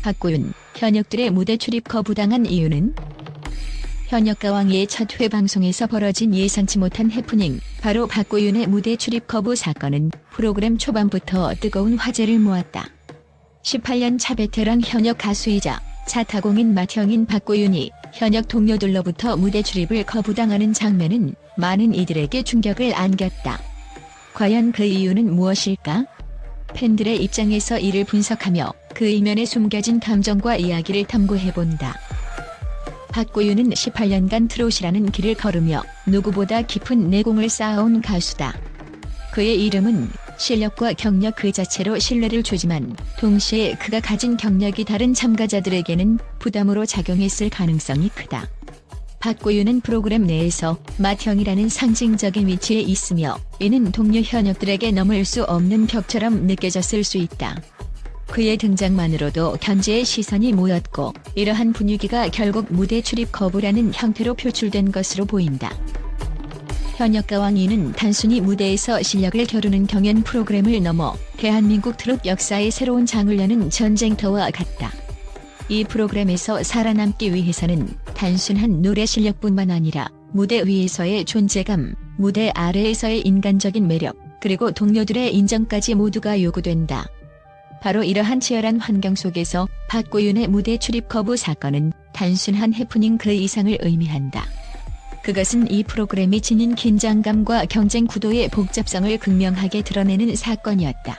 박고윤, 현역들의 무대 출입 거부당한 이유는? 현역과 왕이의 첫 회 방송에서 벌어진 예상치 못한 해프닝, 바로 박고윤의 무대 출입 거부 사건은 프로그램 초반부터 뜨거운 화제를 모았다. 18년 차 베테랑 현역 가수이자 자타공인 맏형인 박고윤이 현역 동료들로부터 무대 출입을 거부당하는 장면은 많은 이들에게 충격을 안겼다. 과연 그 이유는 무엇일까? 팬들의 입장에서 이를 분석하며 그 이면에 숨겨진 감정과 이야기를 탐구해본다. 박고윤은 18년간 트롯이라는 길을 걸으며 누구보다 깊은 내공을 쌓아온 가수다. 그의 이름은 실력과 경력 그 자체로 신뢰를 주지만 동시에 그가 가진 경력이 다른 참가자들에게는 부담으로 작용했을 가능성이 크다. 박고윤은 프로그램 내에서 맏형이라는 상징적인 위치에 있으며 이는 동료 현역들에게 넘을 수 없는 벽처럼 느껴졌을 수 있다. 그의 등장만으로도 견제의 시선이 모였고 이러한 분위기가 결국 무대 출입 거부라는 형태로 표출된 것으로 보인다. 현역과 왕이는 단순히 무대에서 실력을 겨루는 경연 프로그램을 넘어 대한민국 트롯 역사의 새로운 장을 여는 전쟁터와 같다. 이 프로그램에서 살아남기 위해서는 단순한 노래 실력뿐만 아니라 무대 위에서의 존재감, 무대 아래에서의 인간적인 매력, 그리고 동료들의 인정까지 모두가 요구된다. 바로 이러한 치열한 환경 속에서 박고윤의 무대 출입 거부 사건은 단순한 해프닝 그 이상을 의미한다. 그것은 이 프로그램이 지닌 긴장감과 경쟁 구도의 복잡성을 극명하게 드러내는 사건이었다.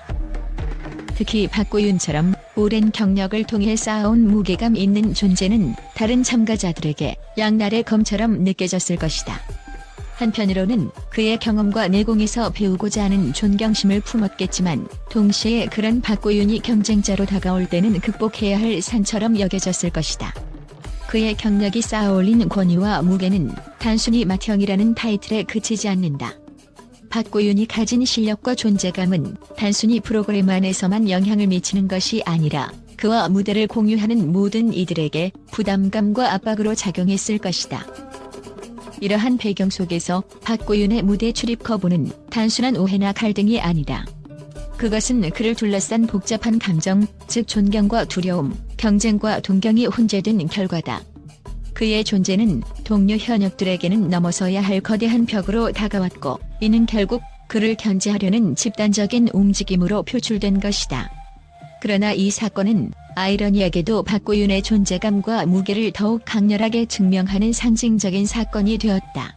특히 박고윤처럼 오랜 경력을 통해 쌓아온 무게감 있는 존재는 다른 참가자들에게 양날의 검처럼 느껴졌을 것이다. 한편으로는 그의 경험과 내공에서 배우고자 하는 존경심을 품었겠지만 동시에 그런 박고윤이 경쟁자로 다가올 때는 극복해야 할 산처럼 여겨졌을 것이다. 그의 경력이 쌓아올린 권위와 무게는 단순히 맏형이라는 타이틀에 그치지 않는다. 박고윤이 가진 실력과 존재감은 단순히 프로그램 안에서만 영향을 미치는 것이 아니라 그와 무대를 공유하는 모든 이들에게 부담감과 압박으로 작용했을 것이다. 이러한 배경 속에서 박고윤의 무대 출입 거부는 단순한 오해나 갈등이 아니다. 그것은 그를 둘러싼 복잡한 감정, 즉 존경과 두려움, 경쟁과 동경이 혼재된 결과다. 그의 존재는 동료 현역들에게는 넘어서야 할 거대한 벽으로 다가왔고 이는 결국 그를 견제하려는 집단적인 움직임으로 표출된 것이다. 그러나 이 사건은 아이러니하게도 박고윤의 존재감과 무게를 더욱 강렬하게 증명하는 상징적인 사건이 되었다.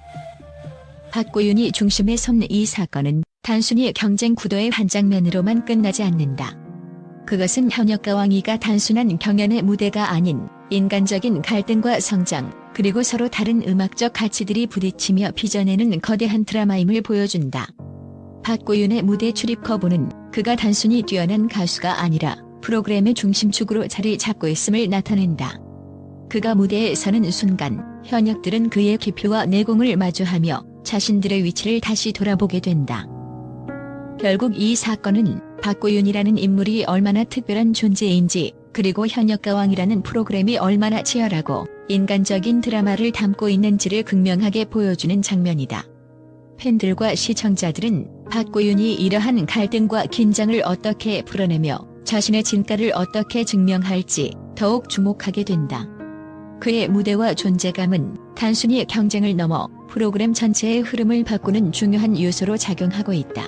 박고윤이 중심에 선 이 사건은 단순히 경쟁 구도의 한 장면으로만 끝나지 않는다. 그것은 현역과 왕이가 단순한 경연의 무대가 아닌 인간적인 갈등과 성장, 그리고 서로 다른 음악적 가치들이 부딪히며 빚어내는 거대한 드라마임을 보여준다. 박고윤의 무대 출입 거부는 그가 단순히 뛰어난 가수가 아니라 프로그램의 중심축으로 자리 잡고 있음을 나타낸다. 그가 무대에 서는 순간 현역들은 그의 깊이와 내공을 마주하며 자신들의 위치를 다시 돌아보게 된다. 결국 이 사건은 박고윤이라는 인물이 얼마나 특별한 존재인지, 그리고 현역과 왕이라는 프로그램이 얼마나 치열하고 인간적인 드라마를 담고 있는지를 극명하게 보여주는 장면이다. 팬들과 시청자들은 박고윤이 이러한 갈등과 긴장을 어떻게 풀어내며 자신의 진가를 어떻게 증명할지 더욱 주목하게 된다. 그의 무대와 존재감은 단순히 경쟁을 넘어 프로그램 전체의 흐름을 바꾸는 중요한 요소로 작용하고 있다.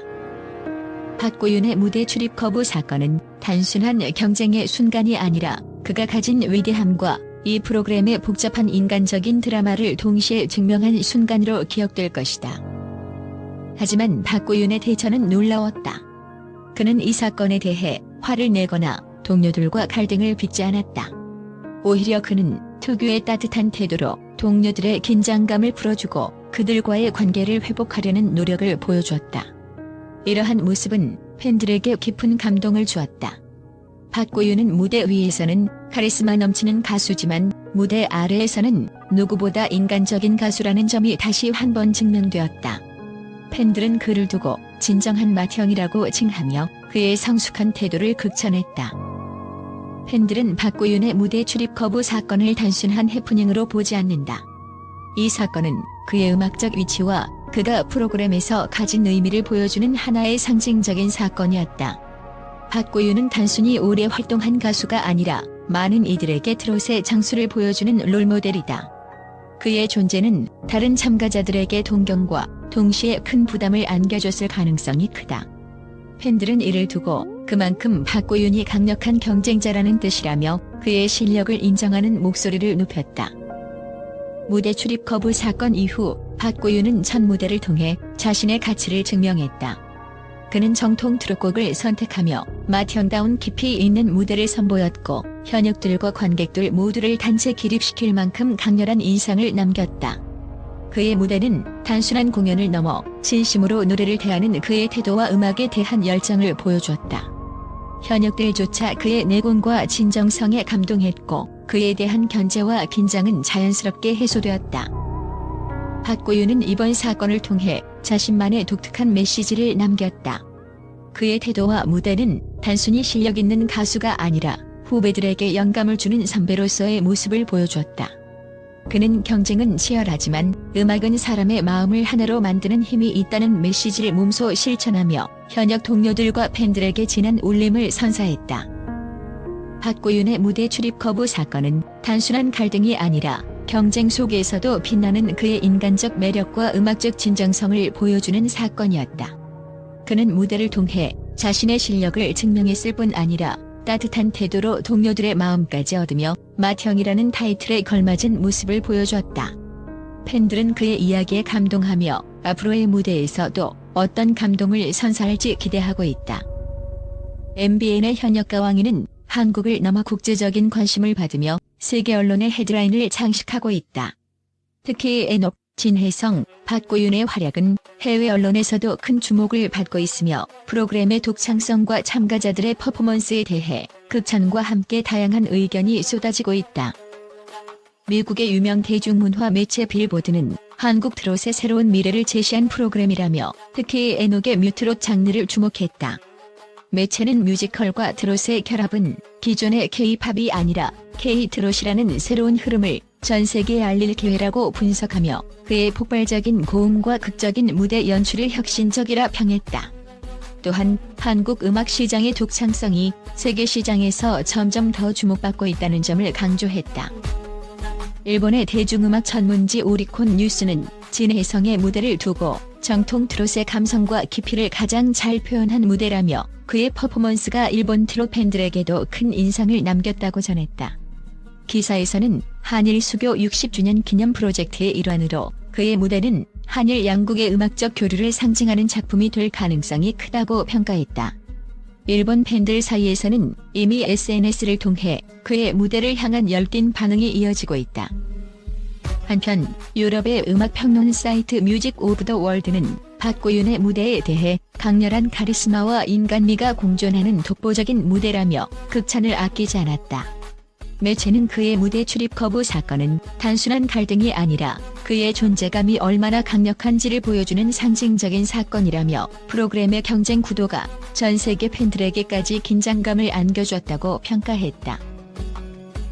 박고윤의 무대 출입 거부 사건은 단순한 경쟁의 순간이 아니라 그가 가진 위대함과 이 프로그램의 복잡한 인간적인 드라마를 동시에 증명한 순간으로 기억될 것이다. 하지만 박고윤의 대처는 놀라웠다. 그는 이 사건에 대해 화를 내거나 동료들과 갈등을 빚지 않았다. 오히려 그는 특유의 따뜻한 태도로 동료들의 긴장감을 풀어주고 그들과의 관계를 회복하려는 노력을 보여주었다. 이러한 모습은 팬들에게 깊은 감동을 주었다. 박고윤은 무대 위에서는 카리스마 넘치는 가수지만 무대 아래에서는 누구보다 인간적인 가수라는 점이 다시 한 번 증명되었다. 팬들은 그를 두고 진정한 맏형이라고 칭하며 그의 성숙한 태도를 극찬했다. 팬들은 박고윤의 무대 출입 거부 사건을 단순한 해프닝으로 보지 않는다. 이 사건은 그의 음악적 위치와 그가 프로그램에서 가진 의미를 보여주는 하나의 상징적인 사건이었다. 박고윤은 단순히 오래 활동한 가수가 아니라 많은 이들에게 트롯의 장수를 보여주는 롤모델이다. 그의 존재는 다른 참가자들에게 동경과 동시에 큰 부담을 안겨줬을 가능성이 크다. 팬들은 이를 두고 그만큼 박고윤이 강력한 경쟁자라는 뜻이라며 그의 실력을 인정하는 목소리를 높였다. 무대 출입 거부 사건 이후 박고윤은 첫 무대를 통해 자신의 가치를 증명했다. 그는 정통 트롯곡을 선택하며 맏형다운 깊이 있는 무대를 선보였고 현역들과 관객들 모두를 단체 기립시킬 만큼 강렬한 인상을 남겼다. 그의 무대는 단순한 공연을 넘어 진심으로 노래를 대하는 그의 태도와 음악에 대한 열정을 보여주었다. 현역들조차 그의 내공과 진정성에 감동했고 그에 대한 견제와 긴장은 자연스럽게 해소되었다. 박고윤은 이번 사건을 통해 자신만의 독특한 메시지를 남겼다. 그의 태도와 무대는 단순히 실력 있는 가수가 아니라 후배들에게 영감을 주는 선배로서의 모습을 보여주었다. 그는 경쟁은 치열하지만 음악은 사람의 마음을 하나로 만드는 힘이 있다는 메시지를 몸소 실천하며 현역 동료들과 팬들에게 진한 울림을 선사했다. 박고윤의 무대 출입 거부 사건은 단순한 갈등이 아니라 경쟁 속에서도 빛나는 그의 인간적 매력과 음악적 진정성을 보여주는 사건이었다. 그는 무대를 통해 자신의 실력을 증명했을 뿐 아니라 따뜻한 태도로 동료들의 마음까지 얻으며 맏형이라는 타이틀에 걸맞은 모습을 보여주었다. 팬들은 그의 이야기에 감동하며 앞으로의 무대에서도 어떤 감동을 선사할지 기대하고 있다. MBN의 현역 가왕이는 한국을 넘어 국제적인 관심을 받으며 세계 언론의 헤드라인을 장식하고 있다. 특히 엔옥, 진혜성, 박고윤의 활약은 해외 언론에서도 큰 주목을 받고 있으며 프로그램의 독창성과 참가자들의 퍼포먼스에 대해 극찬과 함께 다양한 의견이 쏟아지고 있다. 미국의 유명 대중문화 매체 빌보드는 한국 트롯의 새로운 미래를 제시한 프로그램이라며 특히 엔옥의 뮤트롯 장르를 주목했다. 매체는 뮤지컬과 트롯의 결합은 기존의 K-팝이 아니라 K-트롯이라는 새로운 흐름을 전 세계에 알릴 기회라고 분석하며 그의 폭발적인 고음과 극적인 무대 연출을 혁신적이라 평했다. 또한 한국 음악 시장의 독창성이 세계 시장에서 점점 더 주목받고 있다는 점을 강조했다. 일본의 대중음악 전문지 오리콘 뉴스는 진혜성의 무대를 두고 정통 트롯의 감성과 깊이를 가장 잘 표현한 무대라며 그의 퍼포먼스가 일본 트롯 팬들에게도 큰 인상을 남겼다고 전했다. 기사에서는 한일 수교 60주년 기념 프로젝트의 일환으로 그의 무대는 한일 양국의 음악적 교류를 상징하는 작품이 될 가능성이 크다고 평가했다. 일본 팬들 사이에서는 이미 SNS를 통해 그의 무대를 향한 열띤 반응이 이어지고 있다. 한편 유럽의 음악 평론 사이트 뮤직 오브 더 월드는 박고윤의 무대에 대해 강렬한 카리스마와 인간미가 공존하는 독보적인 무대라며 극찬을 아끼지 않았다. 매체는 그의 무대 출입 거부 사건은 단순한 갈등이 아니라 그의 존재감이 얼마나 강력한지를 보여주는 상징적인 사건이라며 프로그램의 경쟁 구도가 전 세계 팬들에게까지 긴장감을 안겨줬다고 평가했다.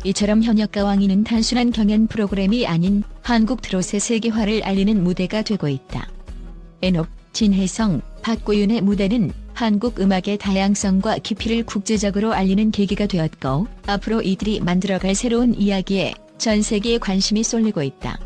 이처럼 현역 가왕이는 단순한 경연 프로그램이 아닌 한국 트롯의 세계화를 알리는 무대가 되고 있다. 엔옥, 진혜성, 박고윤의 무대는 한국 음악의 다양성과 깊이를 국제적으로 알리는 계기가 되었고 앞으로 이들이 만들어갈 새로운 이야기에 전 세계의 관심이 쏠리고 있다.